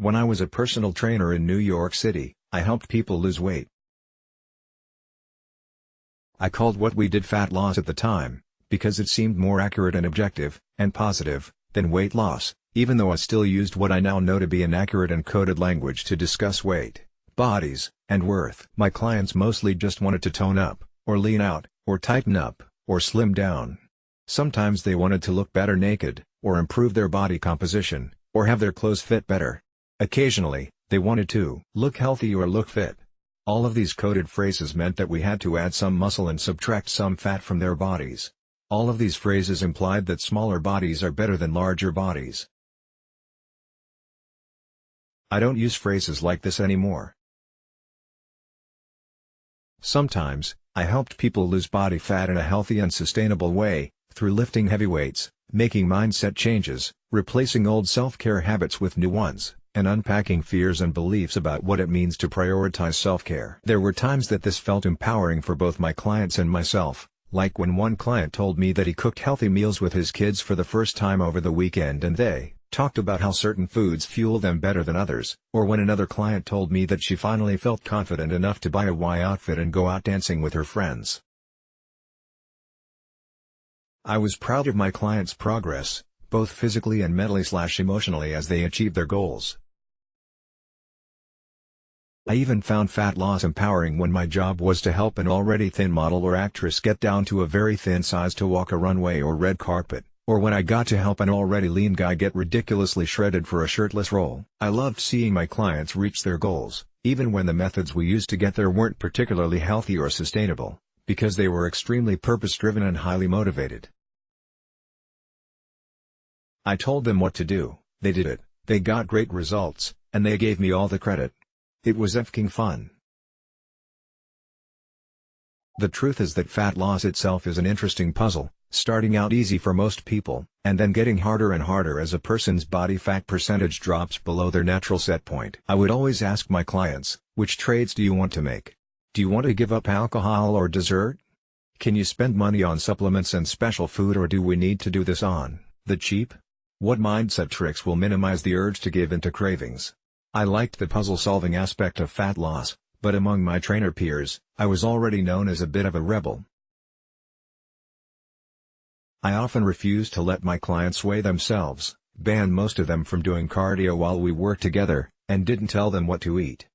When I was a personal trainer in New York City, I helped people lose weight. I called what we did fat loss at the time, because it seemed more accurate and objective, and positive, than weight loss, even though I still used what I now know to be inaccurate and coded language to discuss weight, bodies, and worth. My clients mostly just wanted to tone up, or lean out, or tighten up, or slim down. Sometimes they wanted to look better naked, or improve their body composition, or have their clothes fit better. Occasionally, they wanted to look healthy or look fit. All of these coded phrases meant that we had to add some muscle and subtract some fat from their bodies. All of these phrases implied that smaller bodies are better than larger bodies. I don't use phrases like this anymore. Sometimes, I helped people lose body fat in a healthy and sustainable way, through lifting heavy weights, making mindset changes, replacing old self-care habits with new ones, and unpacking fears and beliefs about what it means to prioritize self-care. There were times that this felt empowering for both my clients and myself, like when one client told me that he cooked healthy meals with his kids for the first time over the weekend and they talked about how certain foods fuel them better than others, or when another client told me that she finally felt confident enough to buy a Y outfit and go out dancing with her friends. I was proud of my clients' progress, both physically and mentally/emotionally as they achieved their goals. I even found fat loss empowering when my job was to help an already thin model or actress get down to a very thin size to walk a runway or red carpet, or when I got to help an already lean guy get ridiculously shredded for a shirtless role. I loved seeing my clients reach their goals, even when the methods we used to get there weren't particularly healthy or sustainable, because they were extremely purpose-driven and highly motivated. I told them what to do, they did it, they got great results, and they gave me all the credit. It was f***ing fun. The truth is that fat loss itself is an interesting puzzle, starting out easy for most people, and then getting harder and harder as a person's body fat percentage drops below their natural set point. I would always ask my clients, which trades do you want to make? Do you want to give up alcohol or dessert? Can you spend money on supplements and special food, or do we need to do this on the cheap? What mindset tricks will minimize the urge to give in to cravings? I liked the puzzle-solving aspect of fat loss, but among my trainer peers, I was already known as a bit of a rebel. I often refused to let my clients weigh themselves, banned most of them from doing cardio while we worked together, and didn't tell them what to eat.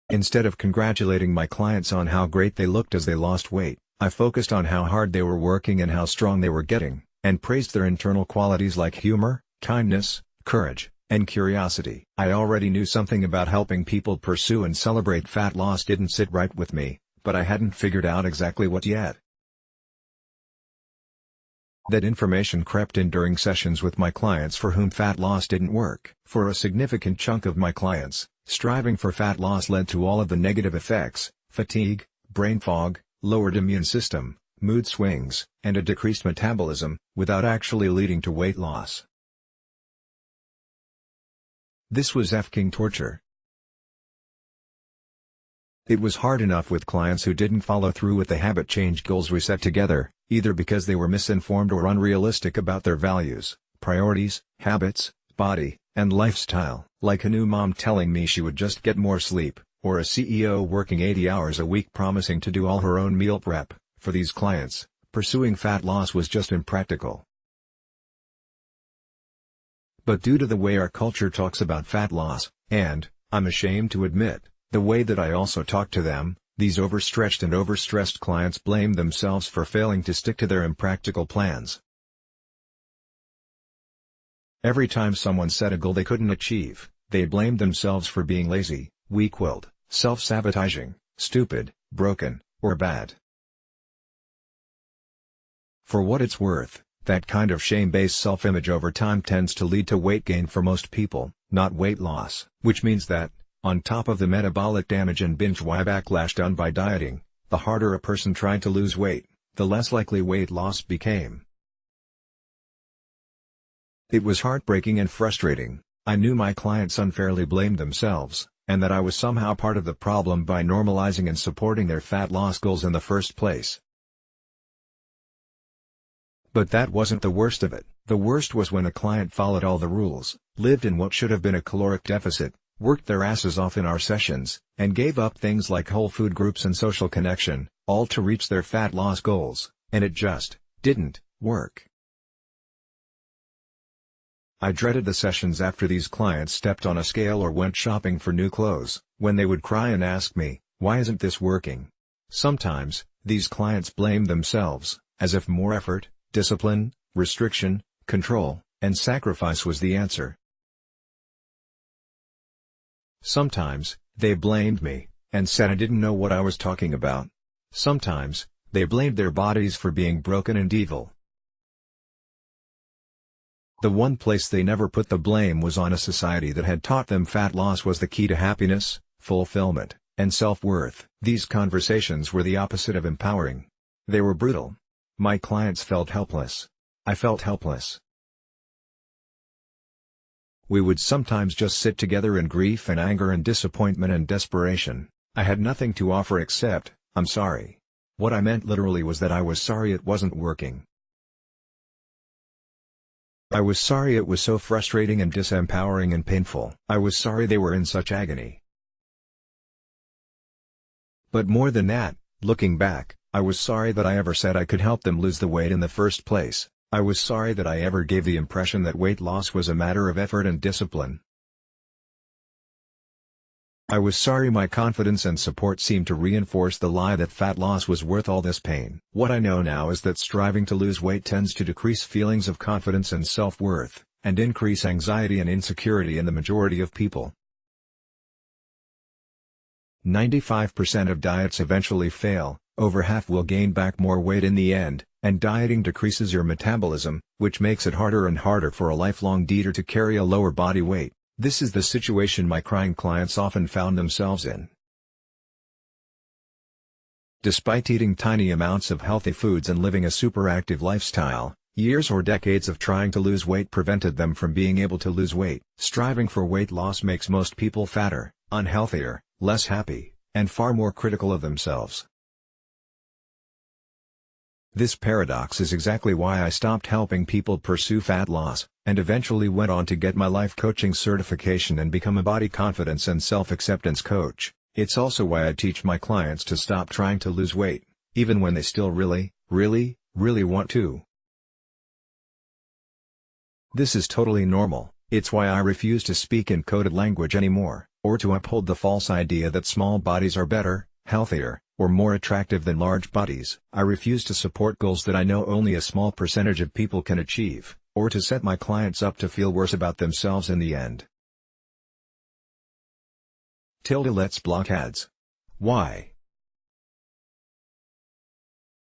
Instead of congratulating my clients on how great they looked as they lost weight, I focused on how hard they were working and how strong they were getting, and praised their internal qualities like humor, kindness, courage, and curiosity. I already knew something about helping people pursue and celebrate fat loss didn't sit right with me, but I hadn't figured out exactly what yet. That information crept in during sessions with my clients for whom fat loss didn't work. For a significant chunk of my clients, striving for fat loss led to all of the negative effects: fatigue, brain fog, lowered immune system, mood swings, and a decreased metabolism, without actually leading to weight loss. This was f***ing torture. It was hard enough with clients who didn't follow through with the habit change goals we set together, either because they were misinformed or unrealistic about their values, priorities, habits, body, and lifestyle. Like a new mom telling me she would just get more sleep, or a CEO working 80 hours a week promising to do all her own meal prep. For these clients, pursuing fat loss was just impractical. But due to the way our culture talks about fat loss, and, I'm ashamed to admit, the way that I also talk to them, these overstretched and overstressed clients blame themselves for failing to stick to their impractical plans. Every time someone set a goal they couldn't achieve, they blamed themselves for being lazy, weak-willed, self-sabotaging, stupid, broken, or bad. For what it's worth, that kind of shame-based self-image over time tends to lead to weight gain for most people, not weight loss. Which means that, on top of the metabolic damage and binge-why backlash done by dieting, the harder a person tried to lose weight, the less likely weight loss became. It was heartbreaking and frustrating. I knew my clients unfairly blamed themselves, and that I was somehow part of the problem by normalizing and supporting their fat loss goals in the first place. But that wasn't the worst of it. The worst was when a client followed all the rules, lived in what should have been a caloric deficit, worked their asses off in our sessions, and gave up things like whole food groups and social connection, all to reach their fat loss goals, and it just didn't work. I dreaded the sessions after these clients stepped on a scale or went shopping for new clothes, when they would cry and ask me, "Why isn't this working?" Sometimes, these clients blamed themselves, as if more effort, discipline, restriction, control, and sacrifice was the answer. Sometimes, they blamed me, and said I didn't know what I was talking about. Sometimes, they blamed their bodies for being broken and evil. The one place they never put the blame was on a society that had taught them fat loss was the key to happiness, fulfillment, and self-worth. These conversations were the opposite of empowering. They were brutal. My clients felt helpless. I felt helpless. We would sometimes just sit together in grief and anger and disappointment and desperation. I had nothing to offer except, "I'm sorry." What I meant literally was that I was sorry it wasn't working. I was sorry it was so frustrating and disempowering and painful. I was sorry they were in such agony. But more than that, looking back, I was sorry that I ever said I could help them lose the weight in the first place. I was sorry that I ever gave the impression that weight loss was a matter of effort and discipline. I was sorry my confidence and support seemed to reinforce the lie that fat loss was worth all this pain. What I know now is that striving to lose weight tends to decrease feelings of confidence and self-worth, and increase anxiety and insecurity in the majority of people. 95% of diets eventually fail, over half will gain back more weight in the end, and dieting decreases your metabolism, which makes it harder and harder for a lifelong dieter to carry a lower body weight. This is the situation my crying clients often found themselves in. Despite eating tiny amounts of healthy foods and living a super active lifestyle, years or decades of trying to lose weight prevented them from being able to lose weight. Striving for weight loss makes most people fatter, unhealthier, less happy, and far more critical of themselves. This paradox is exactly why I stopped helping people pursue fat loss, and eventually went on to get my life coaching certification and become a body confidence and self-acceptance coach. It's also why I teach my clients to stop trying to lose weight, even when they still really want to. This is totally normal. It's why I refuse to speak in coded language anymore, or to uphold the false idea that small bodies are better, healthier, or more attractive than large bodies. I refuse to support goals that I know only a small percentage of people can achieve, or to set my clients up to feel worse about themselves in the end. Let's block ads. Why?